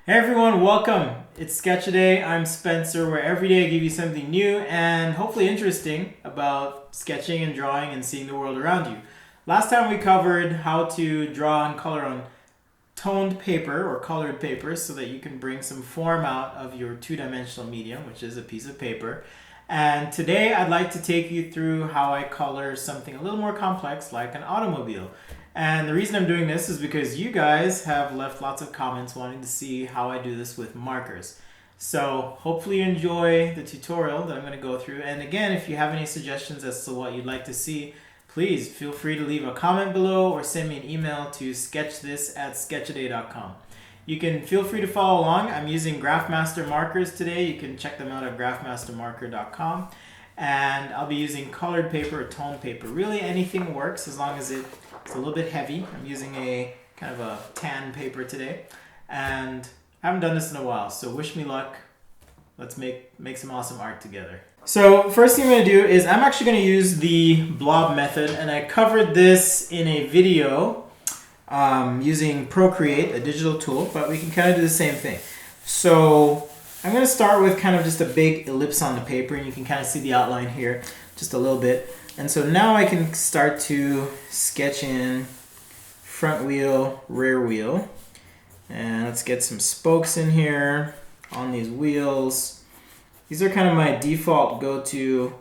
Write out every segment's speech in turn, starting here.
Hey everyone, welcome. It's Sketch a Day. I'm Spencer, where every day I give you something new and hopefully interesting about sketching and drawing and seeing the world around you. Last time we covered how to draw and color on toned paper or colored paper so that you can bring some form out of your two-dimensional medium, which is a piece of paper. And today I'd like to take you through how I color something a little more complex like an automobile. And the reason I'm doing this is because you guys have left lots of comments wanting to see how I do this with markers. So hopefully you enjoy the tutorial that I'm going to go through. And again, if you have any suggestions as to what you'd like to see, please feel free to leave a comment below or send me an email to sketchthis@sketchaday.com. You can feel free to follow along. I'm using Graphmaster markers today. You can check them out at graphmastermarker.com. And I'll be using colored paper or toned paper. Really anything works as long as it's a little bit heavy. I'm using a kind of a tan paper today. And I haven't done this in a while, so wish me luck. Let's make some awesome art together. So first thing I'm going to do is I'm actually going to use the blob method, and I covered this in a video using Procreate, a digital tool, but we can kind of do the same thing. So I'm going to start with kind of just a big ellipse on the paper, and you can kind of see the outline here just a little bit. And so now I can start to sketch in front wheel, rear wheel. And let's get some spokes in here on these wheels. These are kind of my default go-to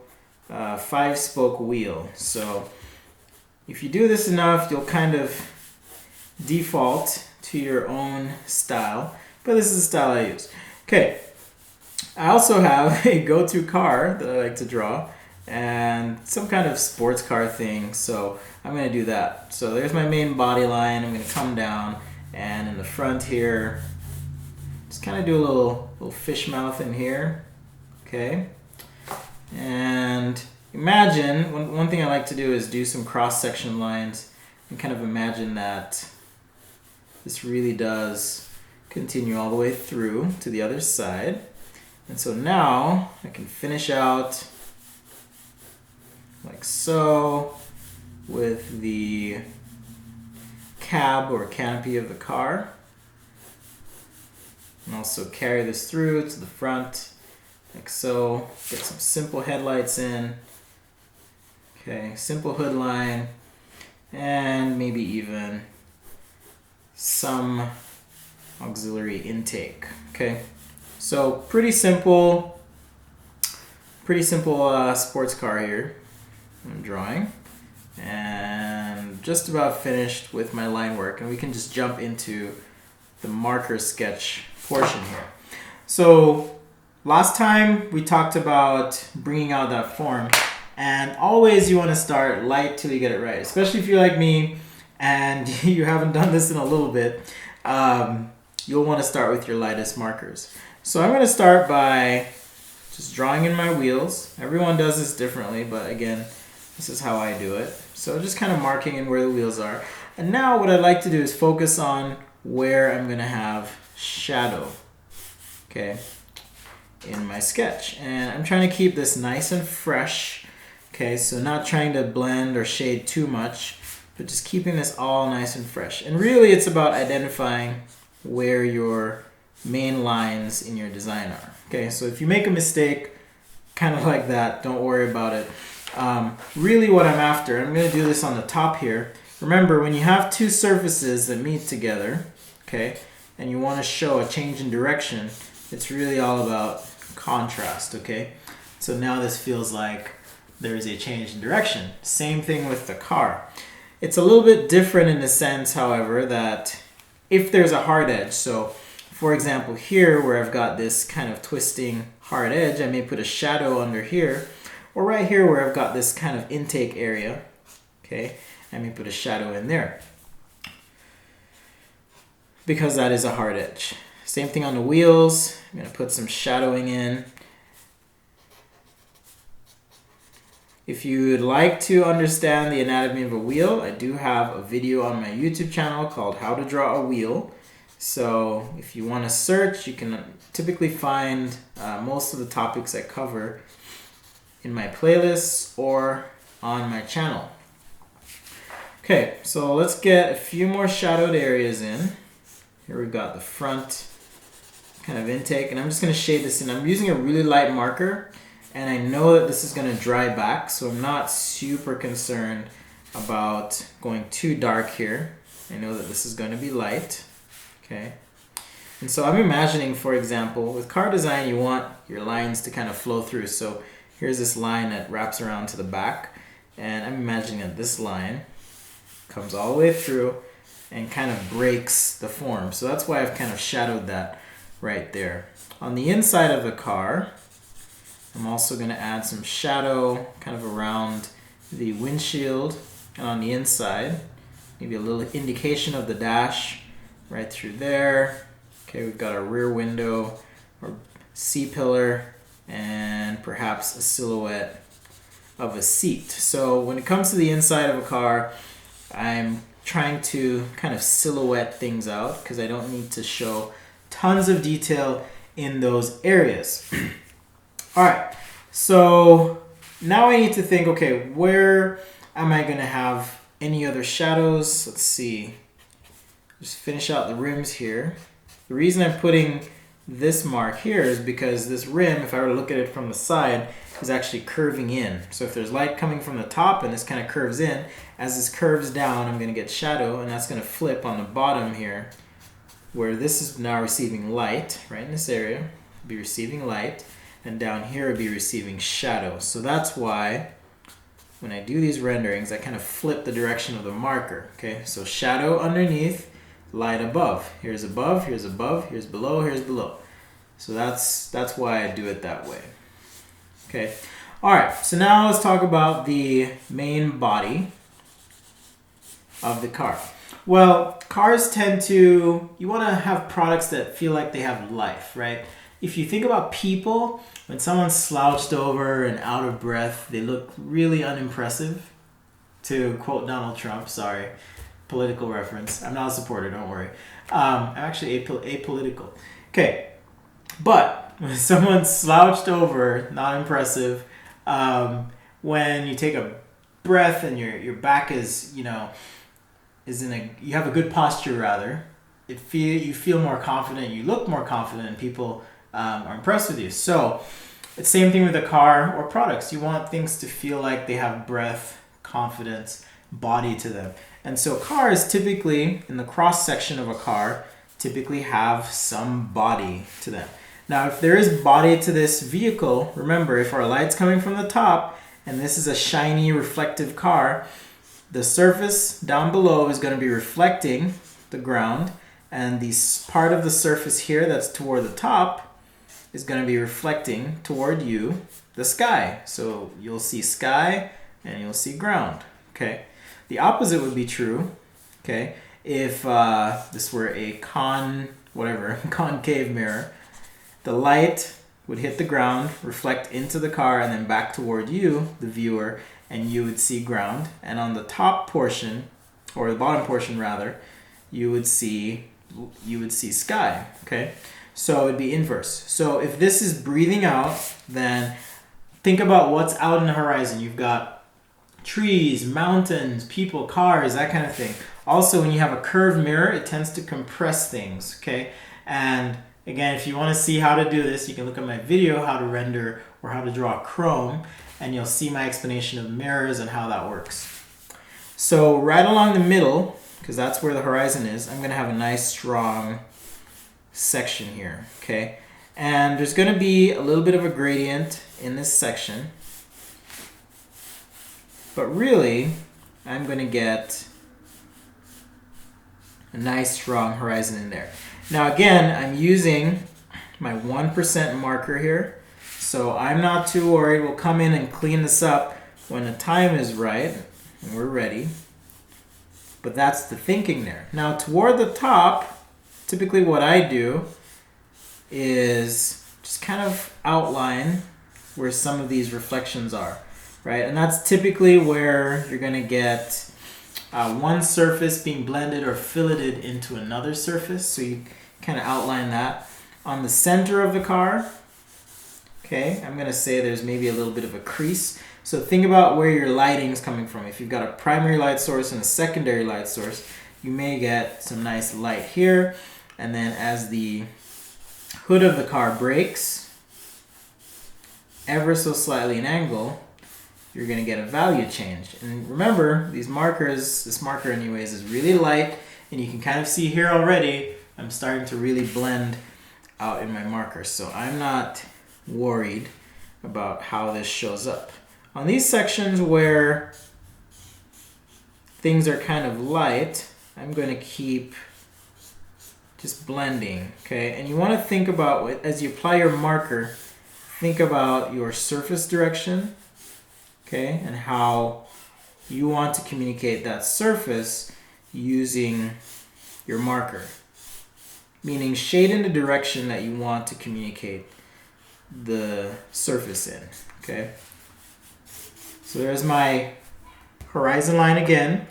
5-spoke wheel. So if you do this enough, you'll kind of default to your own style. But this is the style I use. Okay, I also have a go-to car that I like to draw and some kind of sports car thing. So I'm going to do that. So there's my main body line. I'm going to come down. And in the front here, just kind of do a little fish mouth in here, okay? And imagine, one thing I like to do is do some cross-section lines and kind of imagine that this really does continue all the way through to the other side. And so now I can finish out like so with the cab or canopy of the car, and also carry this through to the front like so. Get some simple headlights in, okay, simple hood line, and maybe even some auxiliary intake. Okay, so pretty simple sports car here I'm drawing, and just about finished with my line work, and we can just jump into the marker sketch portion here. So last time we talked about bringing out that form, and always you want to start light till you get it right, especially if you're like me and you haven't done this in a little bit. You'll want to start with your lightest markers. So I'm going to start by just drawing in my wheels. Everyone does this differently, but again, this is how I do it. So just kind of marking in where the wheels are. And now what I'd like to do is focus on where I'm going to have shadow, okay, in my sketch. And I'm trying to keep this nice and fresh, okay, so not trying to blend or shade too much, but just keeping this all nice and fresh. And really it's about identifying where your main lines in your design are. Okay, so if you make a mistake, kind of like that, don't worry about it. Really what I'm after, I'm going to do this on the top here. Remember, when you have two surfaces that meet together, okay, and you want to show a change in direction, it's really all about contrast, okay? So now this feels like there's a change in direction. Same thing with the car. It's a little bit different in the sense, however, that if there's a hard edge, so for example here where I've got this kind of twisting hard edge, I may put a shadow under here, or right here where I've got this kind of intake area, okay, I may put a shadow in there because that is a hard edge. Same thing on the wheels. I'm going to put some shadowing in. If you'd like to understand the anatomy of a wheel, I do have a video on my YouTube channel called How to Draw a Wheel. So if you want to search, you can typically find most of the topics I cover in my playlists or on my channel. Okay, so let's get a few more shadowed areas in. Here we've got the front kind of intake, and I'm just going to shade this in. I'm using a really light marker, and I know that this is going to dry back, so I'm not super concerned about going too dark here. I know that this is going to be light, okay? And so I'm imagining, for example, with car design, you want your lines to kind of flow through. So here's this line that wraps around to the back, and I'm imagining that this line comes all the way through and kind of breaks the form. So that's why I've kind of shadowed that right there. On the inside of the car, I'm also going to add some shadow kind of around the windshield and on the inside. Maybe a little indication of the dash right through there. Okay, we've got our rear window or C-pillar and perhaps a silhouette of a seat. So when it comes to the inside of a car, I'm trying to kind of silhouette things out because I don't need to show tons of detail in those areas. All right, so now I need to think, okay, where am I going to have any other shadows? Let's see. Just finish out the rims here. The reason I'm putting this mark here is because this rim, if I were to look at it from the side, is actually curving in. So if there's light coming from the top and this kind of curves in, as this curves down, I'm going to get shadow, and that's going to flip on the bottom here, where this is now receiving light, right in this area, be receiving light, and down here it'll be receiving shadow. So that's why when I do these renderings, I kind of flip the direction of the marker. Okay, so shadow underneath, light above. Here's above, here's above, here's below, here's below. So that's why I do it that way. Okay, all right, so now let's talk about the main body of the car. Well, cars tend to, you want to have products that feel like they have life, right? If you think about people, when someone's slouched over and out of breath, they look really unimpressive. To quote Donald Trump, sorry, political reference. I'm not a supporter, don't worry. I'm actually apolitical. Okay, but when someone's slouched over, not impressive. When you take a breath and your back is, you have a good posture rather. You feel more confident, you look more confident, and people are impressed with you. So it's the same thing with a car or products. You want things to feel like they have breath, confidence, body to them. And so cars typically, in the cross section of a car, typically have some body to them. Now, if there is body to this vehicle, remember, if our light's coming from the top and this is a shiny, reflective car, the surface down below is going to be reflecting the ground, and the part of the surface here that's toward the top is going to be reflecting toward you, the sky. So you'll see sky and you'll see ground. Okay. The opposite would be true. Okay. If this were a concave mirror, the light would hit the ground, reflect into the car, and then back toward you, the viewer, and you would see ground. And on the top portion, or the bottom portion rather, you would see sky. Okay, so it'd be inverse. So if this is breathing out, then think about what's out in the horizon. You've got trees, mountains, people, cars, that kind of thing. Also, when you have a curved mirror, it tends to compress things. Okay, and again, if you want to see how to do this, you can look at my video, how to render or how to draw chrome, and you'll see my explanation of mirrors and how that works. So right along the middle, because that's where the horizon is, I'm going to have a nice strong section here, okay? And there's going to be a little bit of a gradient in this section, but really, I'm going to get a nice strong horizon in there. Now again, I'm using my 1% marker here, so I'm not too worried. We'll come in and clean this up when the time is right and we're ready. But that's the thinking there. Now toward the top, typically what I do is just kind of outline where some of these reflections are, right? And that's typically where you're going to get one surface being blended or filleted into another surface. So you kind of outline that. On the center of the car, okay, I'm going to say there's maybe a little bit of a crease. So think about where your lighting is coming from. If you've got a primary light source and a secondary light source, you may get some nice light here. And then as the hood of the car breaks ever so slightly an angle, you're going to get a value change. And remember, these markers, this marker anyways, is really light, and you can kind of see here already, I'm starting to really blend out in my marker. So I'm not worried about how this shows up. On these sections where things are kind of light, I'm going to keep just blending, okay? And you want to think about, as you apply your marker, think about your surface direction, okay? And how you want to communicate that surface using your marker. Meaning shade in the direction that you want to communicate the surface in, okay? So there's my horizon line again.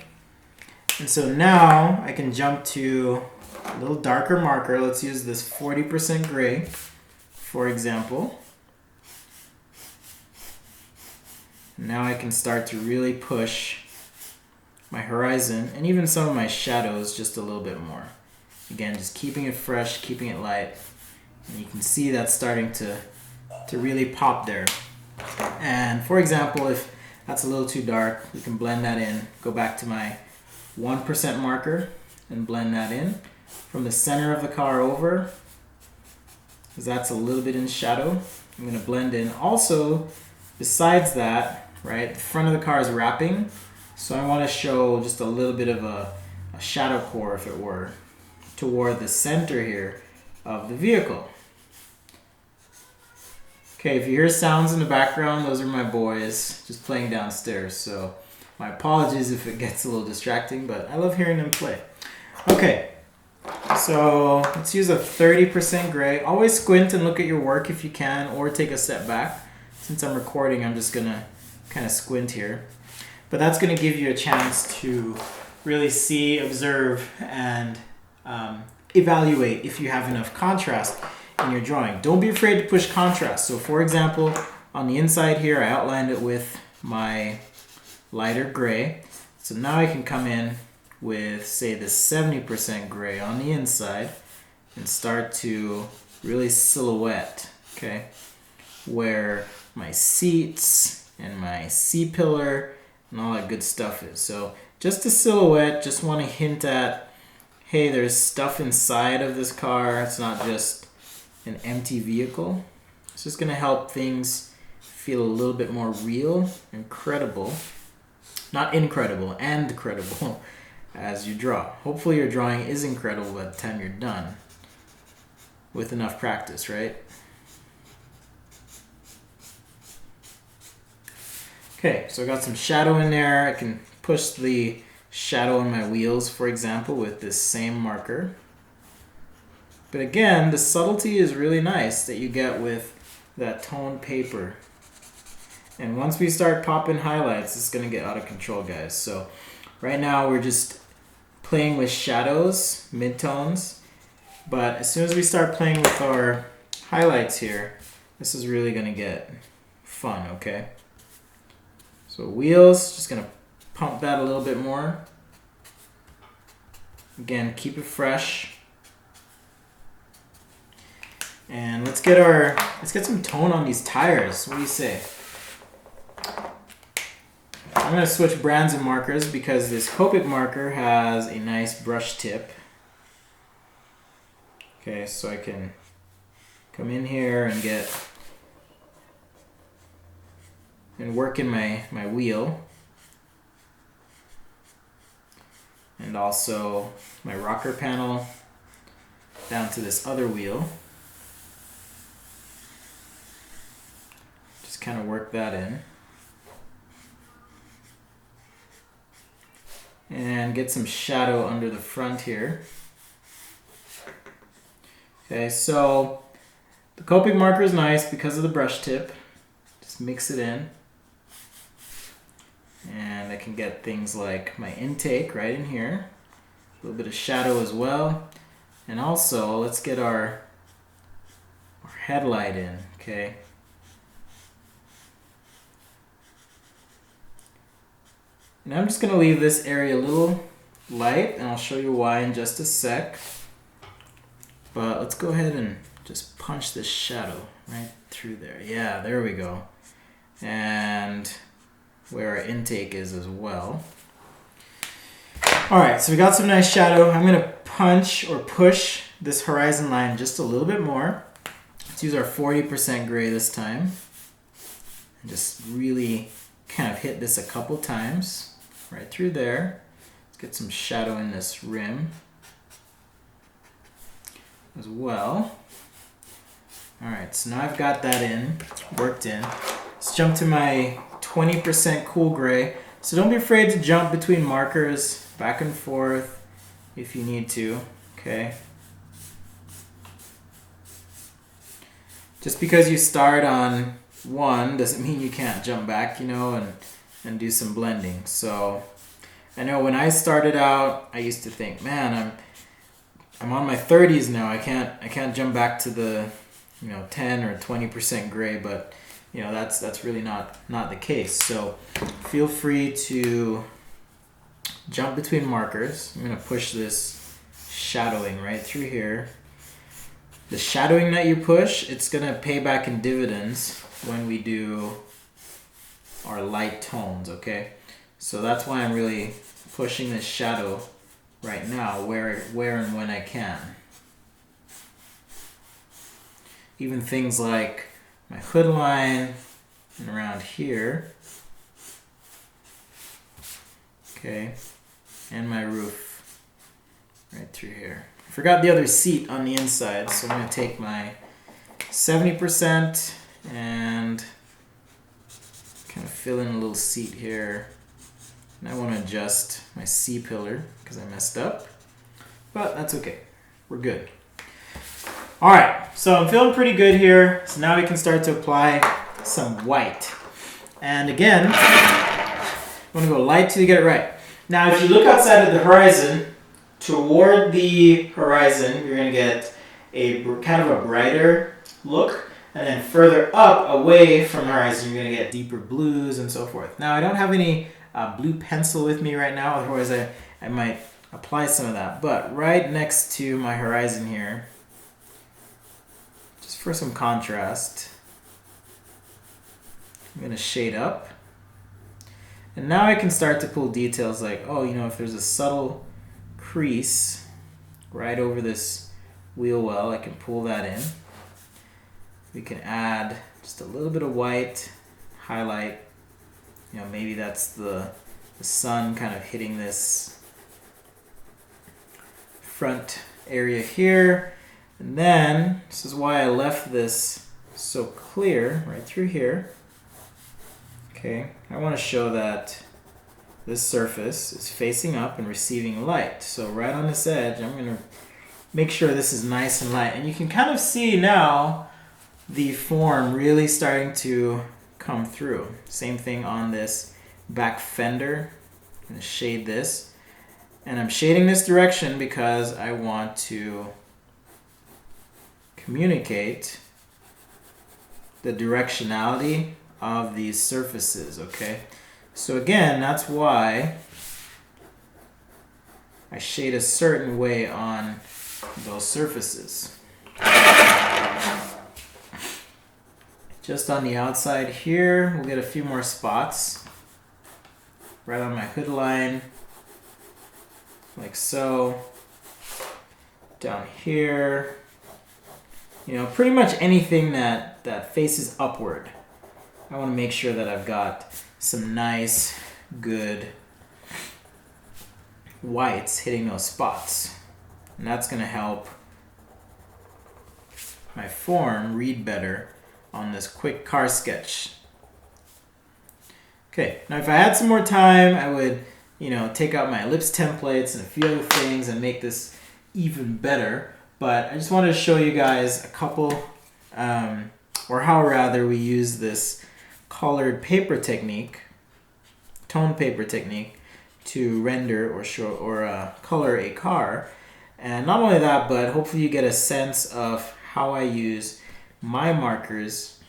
And so now I can jump to a little darker marker. Let's use this 40% gray, for example. Now I can start to really push my horizon and even some of my shadows just a little bit more. Again, just keeping it fresh, keeping it light. And you can see that's starting to really pop there. And for example, if that's a little too dark, we can blend that in. Go back to my 1% marker and blend that in. From the center of the car over, because that's a little bit in shadow, I'm going to blend in. Also, besides that, right, the front of the car is wrapping, so I want to show just a little bit of a shadow core, if it were, toward the center here of the vehicle. Okay, if you hear sounds in the background, those are my boys just playing downstairs, so my apologies if it gets a little distracting, but I love hearing them play. Okay, so let's use a 30% gray. Always squint and look at your work if you can, or take a step back. Since I'm recording, I'm just gonna kind of squint here. But that's gonna give you a chance to really see, observe, and evaluate if you have enough contrast in your drawing. Don't be afraid to push contrast. So for example, on the inside here, I outlined it with my lighter gray. So now I can come in with, say, the 70% gray on the inside and start to really silhouette, okay, where my seats and my C-pillar and all that good stuff is. So just a silhouette, just want to hint at, hey, there's stuff inside of this car. It's not just an empty vehicle. It's just going to help things feel a little bit more real and credible. Not incredible, and credible as you draw. Hopefully your drawing is incredible by the time you're done with enough practice, right? Okay, so I got some shadow in there. I can push the shadow on my wheels, for example, with this same marker. But again, the subtlety is really nice that you get with that toned paper. And once we start popping highlights, it's going to get out of control, guys. So right now we're just playing with shadows, midtones. But as soon as we start playing with our highlights here, this is really going to get fun, okay? So wheels, just going to pump that a little bit more. Again, keep it fresh. And let's get some tone on these tires. What do you say? I'm going to switch brands of markers because this Copic marker has a nice brush tip. Okay, so I can come in here and work in my wheel. And also my rocker panel down to this other wheel. Just kind of work that in. And get some shadow under the front here. Okay, so the Copic marker is nice because of the brush tip. Just mix it in. And I can get things like my intake right in here. A little bit of shadow as well. And also, let's get our headlight in, okay? And I'm just going to leave this area a little light, and I'll show you why in just a sec. But let's go ahead and just punch this shadow right through there. Yeah, there we go. And where our intake is as well. All right, so we got some nice shadow. I'm gonna punch or push this horizon line just a little bit more. Let's use our 40% gray this time. And just really kind of hit this a couple times right through there. Let's get some shadow in this rim as well. All right, so now I've got that in, worked in. Let's jump to my 20% cool gray. So don't be afraid to jump between markers, back and forth if you need to, okay? Just because you start on one doesn't mean you can't jump back, you know, and do some blending. So I know when I started out, I used to think, man, I'm on my 30s now. I can't jump back to the, you know, 10 or 20% gray, but you know, that's really not the case. So feel free to jump between markers. I'm gonna push this shadowing right through here. The shadowing that you push, it's gonna pay back in dividends when we do our light tones, okay? So that's why I'm really pushing this shadow right now, where and when I can. Even things like my hood line and around here, okay, and my roof right through here. I forgot the other seat on the inside, so I'm going to take my 70% and kind of fill in a little seat here. And I want to adjust my C-pillar because I messed up, but that's okay. We're good. All right, so I'm feeling pretty good here. So now we can start to apply some white. And again, I'm gonna go light till you get it right. Now, if you look outside of the horizon, toward the horizon, you're gonna get a kind of a brighter look. And then further up, away from the horizon, you're gonna get deeper blues and so forth. Now, I don't have any blue pencil with me right now, otherwise I might apply some of that. But right next to my horizon here, just for some contrast, I'm gonna shade up. And now I can start to pull details like, oh, you know, if there's a subtle crease right over this wheel well, I can pull that in. We can add just a little bit of white, highlight, you know, maybe that's the sun kind of hitting this front area here. And then, this is why I left this so clear right through here. Okay, I want to show that this surface is facing up and receiving light. So right on this edge, I'm going to make sure this is nice and light. And you can kind of see now the form really starting to come through. Same thing on this back fender. I'm going to shade this. And I'm shading this direction because I want to communicate the directionality of these surfaces, okay? So again, that's why I shade a certain way on those surfaces. Just on the outside here, we'll get a few more spots. Right on my hood line, like so. Down here. You know, pretty much anything that faces upward. I want to make sure that I've got some nice, good whites hitting those spots. And that's going to help my form read better on this quick car sketch. Okay, now if I had some more time, I would, you know, take out my ellipse templates and a few other things and make this even better. But I just wanted to show you guys a couple, or how rather we use this colored paper technique, tone paper technique, to render or show or color a car. And not only that, but hopefully you get a sense of how I use my markers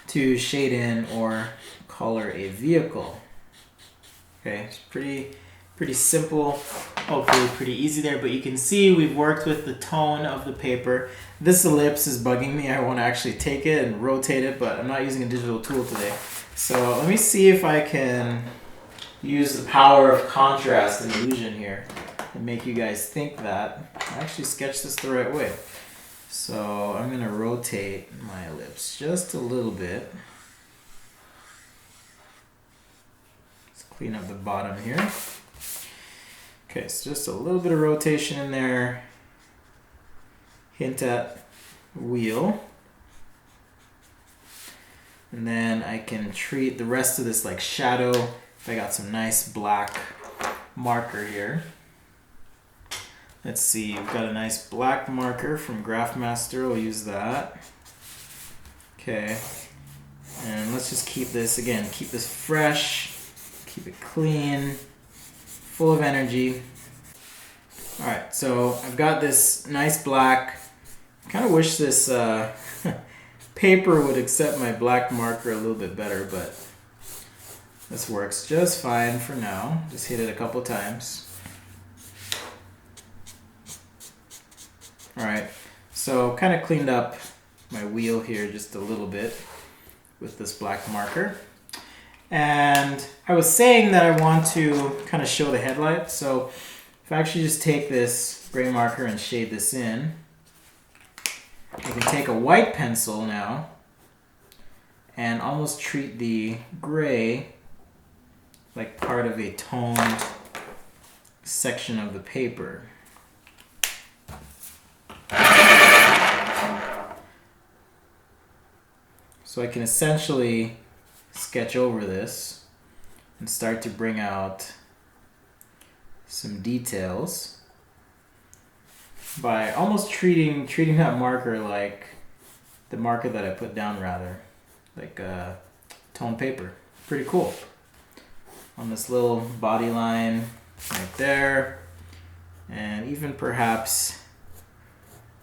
to shade in or color a vehicle. Okay, it's pretty simple hopefully pretty easy there, but you can see we've worked with the tone of the paper. This ellipse is bugging me. I want to actually take it and rotate it, but I'm not using a digital tool today. So let me see if I can use the power of contrast and illusion here and make you guys think that I actually sketched this the right way. So I'm going to rotate my ellipse just a little bit. Let's clean up the bottom here. Okay, so just a little bit of rotation in there. Hint at wheel. And then I can treat the rest of this like shadow. If I got some nice black marker here. Let's see, we've got a nice black marker from GraphMaster. We'll use that. Okay. And let's just keep this, again, keep this fresh. Keep it clean. Full of energy. Alright, so I've got this nice black. I kind of wish this paper would accept my black marker a little bit better, but this works just fine for now. Just hit it a couple times. Alright, so kind of cleaned up my wheel here just a little bit with this black marker. And I was saying that I want to kind of show the headlight. So if I actually just take this gray marker and shade this in, I can take a white pencil now and almost treat the gray like part of a toned section of the paper. So I can essentially sketch over this and start to bring out some details by almost treating that marker like the marker that I put down, rather like toned paper. Pretty cool. On this little body line right there, and even perhaps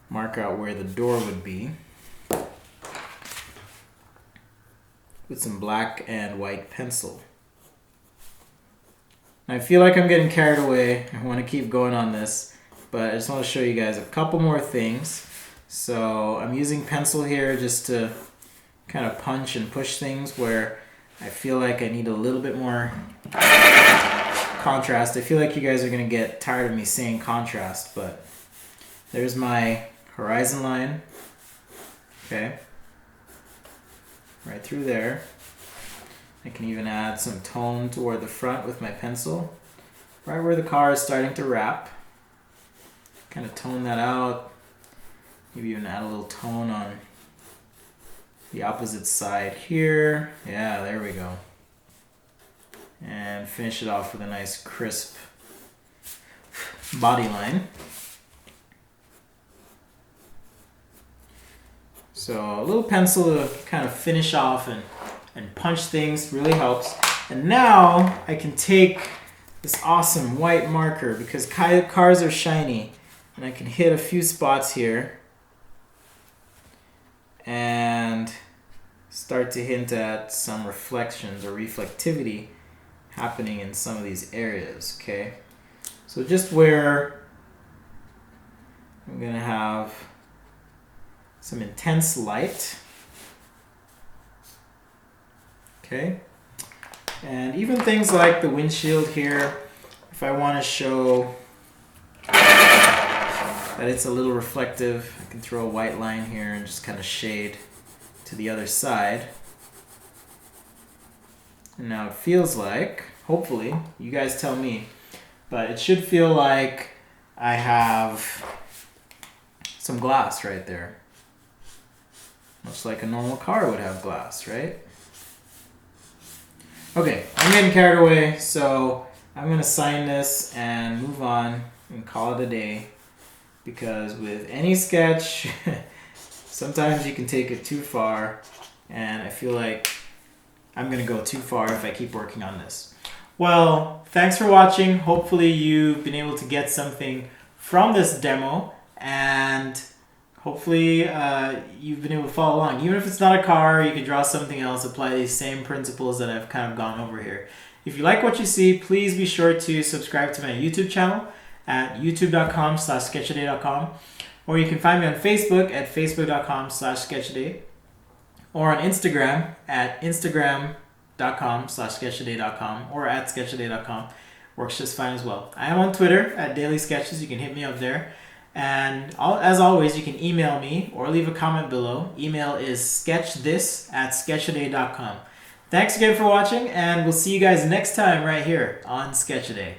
mark out where the door would be with some black and white pencil. I feel like I'm getting carried away. I want to keep going on this, but I just want to show you guys a couple more things. So I'm using pencil here just to kind of punch and push things where I feel like I need a little bit more contrast. I feel like you guys are going to get tired of me saying contrast, but there's my horizon line. Okay. Right through there. I can even add some tone toward the front with my pencil. Right where the car is starting to wrap. Kind of tone that out. Maybe even add a little tone on the opposite side here. Yeah, there we go. And finish it off with a nice crisp body line. So a little pencil to kind of finish off and punch things really helps. And now I can take this awesome white marker because cars are shiny, and I can hit a few spots here and start to hint at some reflections or reflectivity happening in some of these areas. Okay, so just where I'm gonna have some intense light. Okay, and even things like the windshield here, if I want to show that it's a little reflective, I can throw a white line here and just kind of shade to the other side. And now it feels like, hopefully, you guys tell me, but it should feel like I have some glass right there. Much like a normal car would have glass, right? Okay, I'm getting carried away, so I'm going to sign this and move on and call it a day. Because with any sketch, sometimes you can take it too far, and I feel like I'm going to go too far if I keep working on this. Well, thanks for watching. Hopefully you've been able to get something from this demo, and hopefully you've been able to follow along. Even if it's not a car, you can draw something else, apply these same principles that I've kind of gone over here. If you like what you see, please be sure to subscribe to my YouTube channel. at youtube.com/sketchaday.com, or you can find me on Facebook at facebook.com/sketchaday, or on Instagram at instagram.com/sketchaday.com, or at sketchaday.com. Works just fine as well. I am on Twitter at Daily Sketches. You can hit me up there. And as always, you can email me or leave a comment below. Email is sketchthis@sketchaday.com. Thanks again for watching, and we'll see you guys next time right here on Sketchaday.